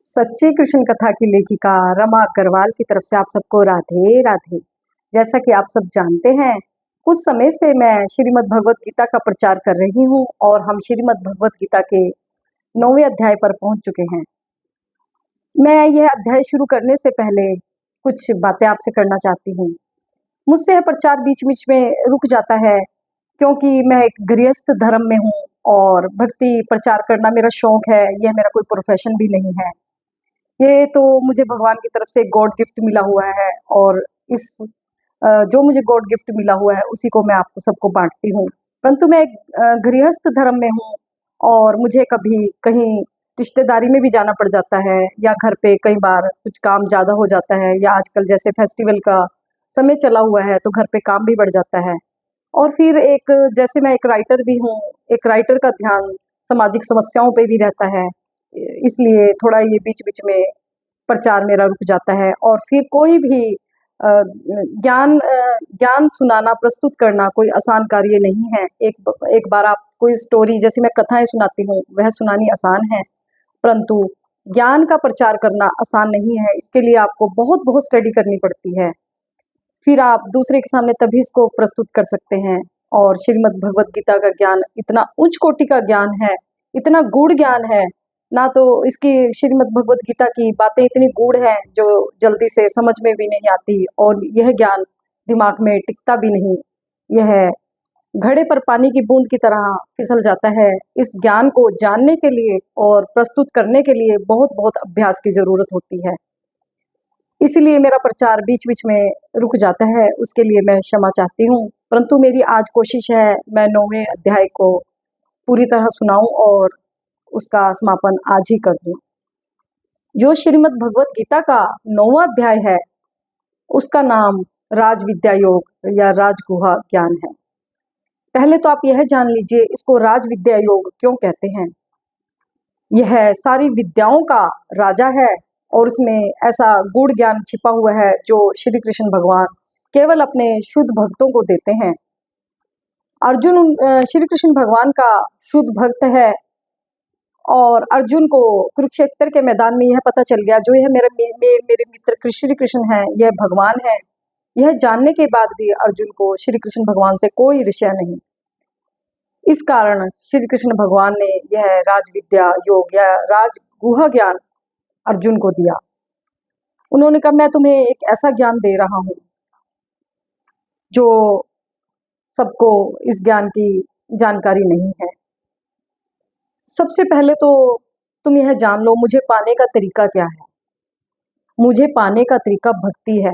सच्ची कृष्ण कथा की लेखिका रमा अग्रवाल की तरफ से आप सबको राधे राधे। जैसा कि आप सब जानते हैं, कुछ समय से मैं श्रीमद् भगवत गीता का प्रचार कर रही हूँ और हम श्रीमद् भगवत गीता के 9वें अध्याय पर पहुंच चुके हैं। मैं यह अध्याय शुरू करने से पहले कुछ बातें आपसे करना चाहती हूँ। मुझसे यह प्रचार बीच बीच में रुक जाता है क्योंकि मैं एक गृहस्थ धर्म में हूँ और भक्ति प्रचार करना मेरा शौक है, यह मेरा कोई प्रोफेशन भी नहीं है। ये तो मुझे भगवान की तरफ से गॉड गिफ्ट मिला हुआ है और इस जो मुझे गॉड गिफ्ट मिला हुआ है उसी को मैं आपको सबको बांटती हूँ। परंतु मैं एक गृहस्थ धर्म में हूँ और मुझे कभी कहीं रिश्तेदारी में भी जाना पड़ जाता है या घर पे कई बार कुछ काम ज़्यादा हो जाता है या आजकल जैसे फेस्टिवल का समय चला हुआ है तो घर पे काम भी बढ़ जाता है। और फिर एक जैसे मैं एक राइटर भी हूँ, एक राइटर का ध्यान सामाजिक समस्याओं पे भी रहता है, इसलिए थोड़ा ये बीच-बीच में प्रचार मेरा रुक जाता है। और फिर कोई भी ज्ञान सुनाना, प्रस्तुत करना कोई आसान कार्य नहीं है। एक बार आप कोई स्टोरी जैसे मैं कथाएँ सुनाती हूँ, वह सुनानी आसान है, परंतु ज्ञान का प्रचार करना आसान नहीं है। इसके लिए आपको बहुत-बहुत स्टडी करनी पड़ती है। फिर आप दूसरे के सामने तभी इसको प्रस्तुत कर सकते हैं। और श्रीमद् भगवत गीता का ज्ञान इतना उच्च कोटि का ज्ञान है, इतना गूढ़ ज्ञान है, ना तो इसकी श्रीमद् भगवत गीता की बातें इतनी गूढ़ हैं जो जल्दी से समझ में भी नहीं आती और यह ज्ञान दिमाग में टिकता भी नहीं। यह घड़े पर पानी की बूंद की तरह फिसल जाता है। इस ज्ञान को जानने के लिए और प्रस्तुत करने के लिए बहुत-बहुत अभ्यास की ज़रूरत होती है। इसलिए मेरा प्रचार बीच-बीच में रुक जाता है, उसके लिए मैं क्षमा चाहती हूँ। परंतु मेरी आज कोशिश है मैं 9वें अध्याय को पूरी तरह सुनाऊँ और उसका समापन आज ही कर दूँ। जो श्रीमद् भगवत गीता का 9वां अध्याय है, उसका नाम राज विद्या योग या राजगुहा ज्ञान है। पहले तो आप यह जान लीजिए इसको राज विद्या योग क्यों कहते हैं। यह सारी विद्याओं का राजा है और उसमें ऐसा गूढ़ ज्ञान छिपा हुआ है जो श्री कृष्ण भगवान केवल अपने शुद्ध भक्तों को देते हैं। अर्जुन श्री कृष्ण भगवान का शुद्ध भक्त है और अर्जुन को कुरुक्षेत्र के मैदान में यह पता चल गया जो यह मेरे मित्र श्री कृष्ण हैं, यह भगवान है। यह जानने के बाद भी अर्जुन को श्री कृष्ण भगवान से कोई ईर्ष्या नहीं। इस कारण श्री कृष्ण भगवान ने यह राज विद्या योग या राज गुहा ज्ञान अर्जुन को दिया। उन्होंने कहा मैं तुम्हें एक ऐसा ज्ञान दे रहा हूँ जो सबको इस ज्ञान की जानकारी नहीं है। सबसे पहले तो तुम यह जान लो मुझे पाने का तरीका क्या है। मुझे पाने का तरीका भक्ति है।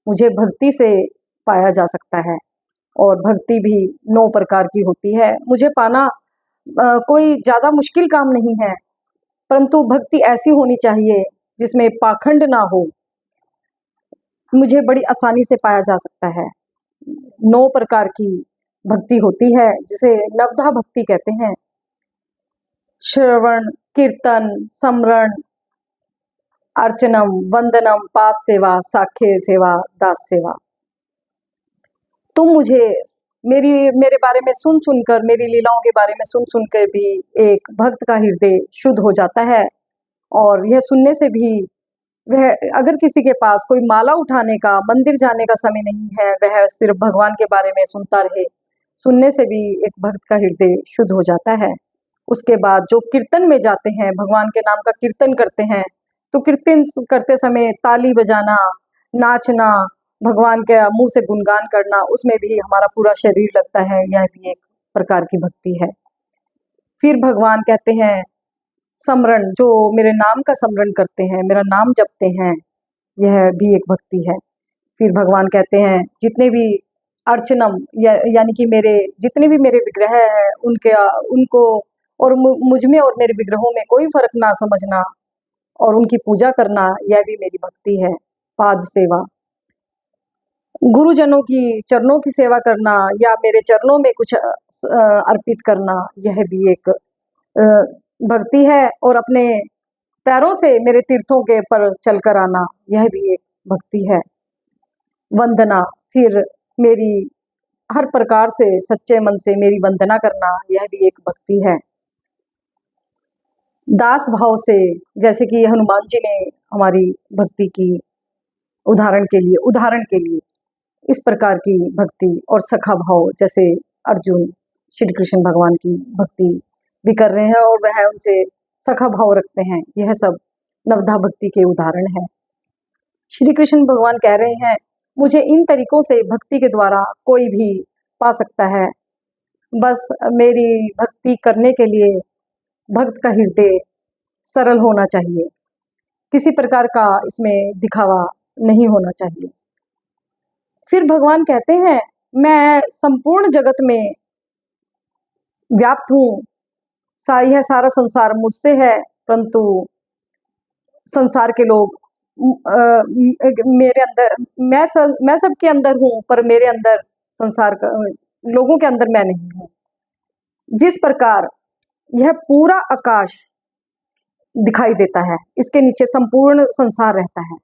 मुझे भक्ति से पाया जा सकता है और भक्ति भी 9 प्रकार की होती है। मुझे पाना कोई ज़्यादा मुश्किल काम नहीं है, परंतु भक्ति ऐसी होनी चाहिए जिसमें पाखंड ना हो। मुझे बड़ी आसानी से पाया जा सकता है। 9 प्रकार की भक्ति होती है जिसे नवधा भक्ति कहते हैं। श्रवण, कीर्तन, स्मरण, अर्चनम, वंदनम, पास सेवा, साख्य सेवा, दास सेवा। तुम मुझे मेरे बारे में सुन सुनकर, मेरी लीलाओं के बारे में सुन सुनकर भी एक भक्त का हृदय शुद्ध हो जाता है और यह सुनने से भी वह अगर किसी के पास कोई माला उठाने का, मंदिर जाने का समय नहीं है, वह सिर्फ भगवान के बारे में सुनता रहे, सुनने से भी एक भक्त का हृदय शुद्ध हो जाता है। उसके बाद जो कीर्तन में जाते हैं, भगवान के नाम का कीर्तन करते हैं, तो कीर्तन करते समय ताली बजाना, नाचना, भगवान के मुँह से गुणगान करना, उसमें भी हमारा पूरा शरीर लगता है, यह भी एक प्रकार की भक्ति है। फिर भगवान कहते हैं स्मरण, जो मेरे नाम का स्मरण करते हैं, मेरा नाम जपते हैं, यह भी एक भक्ति है। फिर भगवान कहते हैं जितने भी अर्चनम यानी कि मेरे जितने भी मेरे विग्रह हैं उनको और मुझ में और मेरे विग्रहों में कोई फर्क ना समझना और उनकी पूजा करना, यह भी मेरी भक्ति है। पाद सेवा, गुरुजनों की चरणों की सेवा करना या मेरे चरणों में कुछ अर्पित करना, यह भी एक भक्ति है। और अपने पैरों से मेरे तीर्थों के पर चलकर आना, यह भी एक भक्ति है। वंदना, फिर मेरी हर प्रकार से सच्चे मन से मेरी वंदना करना, यह भी एक भक्ति है। दास भाव से, जैसे कि हनुमान जी ने हमारी भक्ति की, उदाहरण के लिए इस प्रकार की भक्ति, और सखा भाव जैसे अर्जुन श्री कृष्ण भगवान की भक्ति भी कर रहे हैं और वह उनसे सखा भाव रखते हैं। यह सब नवधा भक्ति के उदाहरण है। श्री कृष्ण भगवान कह रहे हैं, मुझे इन तरीकों से भक्ति के द्वारा कोई भी पा सकता है। बस मेरी भक्ति करने के लिए भक्त का हृदय सरल होना चाहिए, किसी प्रकार का इसमें दिखावा नहीं होना चाहिए। फिर भगवान कहते हैं, मैं संपूर्ण जगत में व्याप्त हूँ, यह सारा संसार मुझसे है, परंतु संसार के लोग मेरे अंदर, मैं सबके अंदर हूँ, पर मेरे अंदर संसार लोगों के अंदर मैं नहीं हूँ। जिस प्रकार यह पूरा आकाश दिखाई देता है, इसके नीचे संपूर्ण संसार रहता है,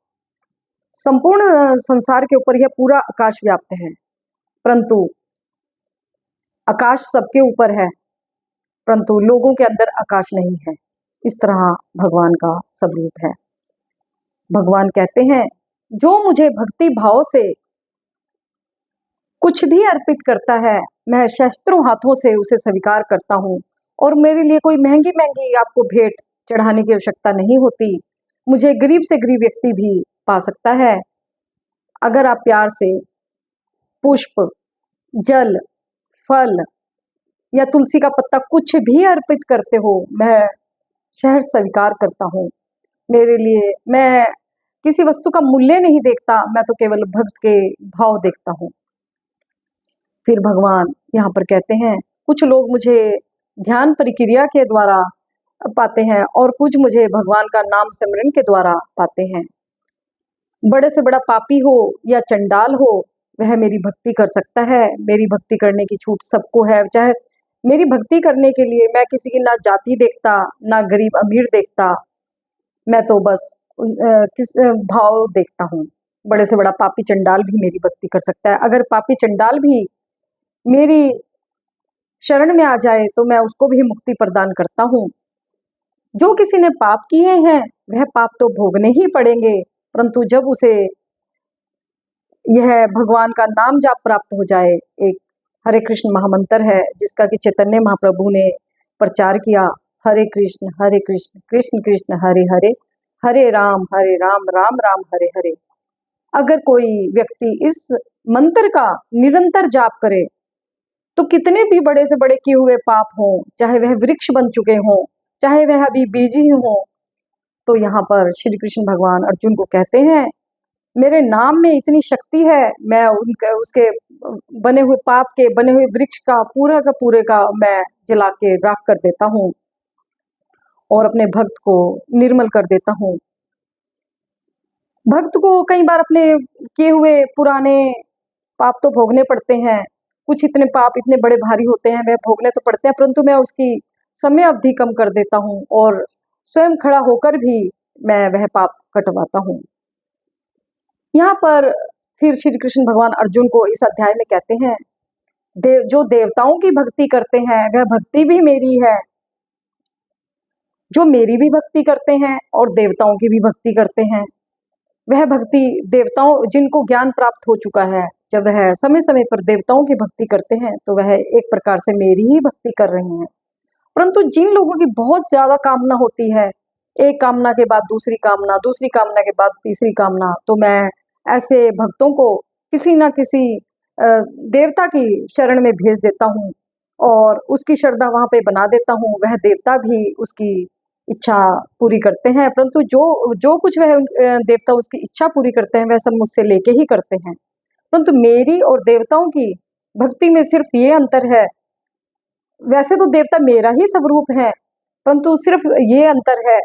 संपूर्ण संसार के ऊपर यह पूरा आकाश व्याप्त है, परंतु आकाश सबके ऊपर है, परंतु लोगों के अंदर आकाश नहीं है। इस तरह भगवान का स्वरूप है। भगवान कहते हैं, जो मुझे भक्ति भाव से कुछ भी अर्पित करता है, मैं शस्त्रों हाथों से उसे स्वीकार करता हूँ, और मेरे लिए कोई महंगी महंगी आपको भेंट चढ़ाने की आवश्यकता नहीं होती। मुझे गरीब से गरीब व्यक्ति भी पा सकता है। अगर आप प्यार से पुष्प, जल, फल या तुलसी का पत्ता कुछ भी अर्पित करते हो, मैं शहर स्वीकार करता हूँ। मेरे लिए मैं किसी वस्तु का मूल्य नहीं देखता, मैं तो केवल भक्त के भाव देखता हूँ। फिर भगवान यहाँ पर कहते हैं, कुछ लोग मुझे ध्यान प्रक्रिया के द्वारा पाते हैं और कुछ मुझे भगवान का नाम स्मरण के द्वारा पाते हैं। बड़े से बड़ा पापी हो या चंडाल हो, वह मेरी भक्ति कर सकता है। मेरी भक्ति करने की छूट सबको है। चाहे मेरी भक्ति करने के लिए मैं किसी की ना जाति देखता, ना गरीब अमीर देखता, मैं तो बस किस भाव देखता हूँ। बड़े से बड़ा पापी चंडाल भी मेरी भक्ति कर सकता है। अगर पापी चंडाल भी मेरी शरण में आ जाए तो मैं उसको भी मुक्ति प्रदान करता हूँ। जो किसी ने पाप किए हैं, वह पाप तो भोगने ही पड़ेंगे, परंतु जब उसे यह भगवान का नाम जाप प्राप्त हो जाए, एक हरे कृष्ण महामंत्र है जिसका कि चैतन्य महाप्रभु ने प्रचार किया, हरे कृष्ण कृष्ण कृष्ण हरे हरे, हरे राम राम राम हरे हरे। अगर कोई व्यक्ति इस मंत्र का निरंतर जाप करे तो कितने भी बड़े से बड़े किए हुए पाप हों, चाहे वह वृक्ष बन चुके हों, चाहे वह अभी बीज ही हों, तो यहाँ पर श्री कृष्ण भगवान अर्जुन को कहते हैं, मेरे नाम में इतनी शक्ति है, मैं उसके बने हुए पाप के बने हुए वृक्ष का पूरे का मैं जला के राख कर देता हूँ और अपने भक्त को निर्मल कर देता हूँ। भक्त को कई बार अपने किए हुए पुराने पाप तो भोगने पड़ते हैं, कुछ इतने पाप इतने बड़े भारी होते हैं, वह भोगने तो पड़ते हैं, परंतु मैं उसकी समय अवधि कम कर देता हूँ और स्वयं खड़ा होकर भी मैं वह पाप कटवाता हूँ। यहाँ पर फिर श्री कृष्ण भगवान अर्जुन को इस अध्याय में कहते हैं, जो देवताओं की भक्ति करते हैं वह भक्ति भी मेरी है, जो मेरी भी भक्ति करते हैं और देवताओं की भी भक्ति करते हैं, वह भक्ति देवताओं जिनको ज्ञान प्राप्त हो चुका है, जब वह समय समय पर देवताओं की भक्ति करते हैं तो वह एक प्रकार से मेरी ही भक्ति कर रहे हैं। परंतु जिन लोगों की बहुत ज्यादा कामना होती है, एक कामना के बाद दूसरी कामना के बाद तीसरी कामना, तो मैं ऐसे भक्तों को किसी ना किसी देवता की शरण में भेज देता हूँ और उसकी श्रद्धा वहां पे बना देता हूँ। वह देवता भी उसकी इच्छा पूरी करते हैं, परंतु जो कुछ वह देवता उसकी इच्छा पूरी करते हैं वह सब मुझसे लेके ही करते हैं। परंतु मेरी और देवताओं की भक्ति में सिर्फ ये अंतर है, वैसे तो देवता मेरा ही स्वरूप है, परंतु सिर्फ ये अंतर है,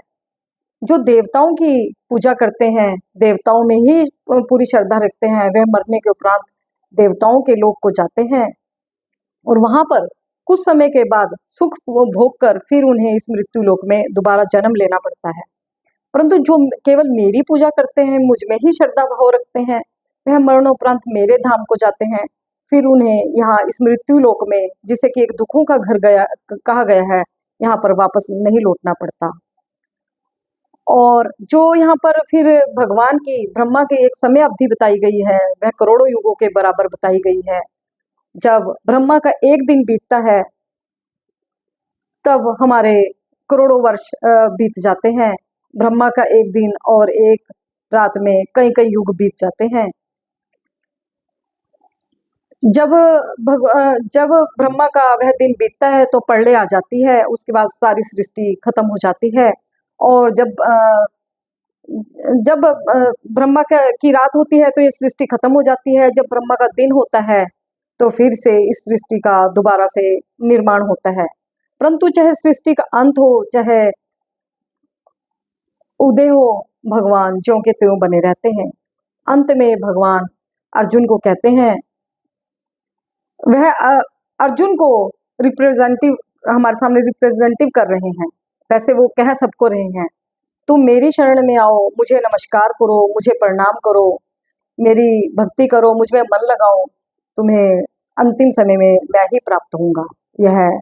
जो देवताओं की पूजा करते हैं, देवताओं में ही पूरी श्रद्धा रखते हैं, वह मरने के उपरांत देवताओं के लोक को जाते हैं और वहां पर कुछ समय के बाद सुख भोग कर फिर उन्हें इस मृत्यु लोक में दोबारा जन्म लेना पड़ता है। परंतु जो केवल मेरी पूजा करते हैं, मुझ में ही श्रद्धा भाव रखते हैं, वह मरणोपरांत मेरे धाम को जाते हैं, फिर उन्हें यहाँ इस मृत्यु लोक में, जिसे कि एक दुखों का घर कहा गया है, यहाँ पर वापस नहीं लौटना पड़ता। और जो यहाँ पर फिर भगवान की ब्रह्मा की एक समय अवधि बताई गई है वह करोड़ों युगों के बराबर बताई गई है। जब ब्रह्मा का एक दिन बीतता है तब हमारे करोड़ों वर्ष बीत जाते हैं। ब्रह्मा का एक दिन और एक रात में कई कई युग बीत जाते हैं। जब ब्रह्मा का वह दिन बीतता है तो प्रलय आ जाती है, उसके बाद सारी सृष्टि खत्म हो जाती है। और जब ब्रह्मा की रात होती है तो ये सृष्टि खत्म हो जाती है। जब ब्रह्मा का दिन होता है तो फिर से इस सृष्टि का दोबारा से निर्माण होता है। परंतु चाहे सृष्टि का अंत हो चाहे उदय हो, भगवान ज्यों के त्यों बने रहते हैं। अंत में भगवान अर्जुन को कहते हैं, वह अर्जुन को रिप्रेजेंटिव हमारे सामने रिप्रेजेंटिव कर रहे हैं। वैसे वो कह सबको रहे हैं, तुम मेरी शरण में आओ, मुझे नमस्कार करो, मुझे प्रणाम करो, मेरी भक्ति करो, मुझ में मन लगाओ, तुम्हें अंतिम समय में मैं ही प्राप्त होऊंगा। यह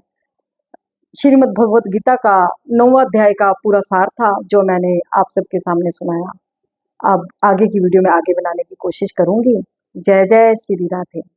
श्रीमद् भगवत गीता का 9वां अध्याय का पूरा सार था जो मैंने आप सबके सामने सुनाया। अब आगे की वीडियो में आगे बनाने की कोशिश करूंगी। जय जय श्री राधे।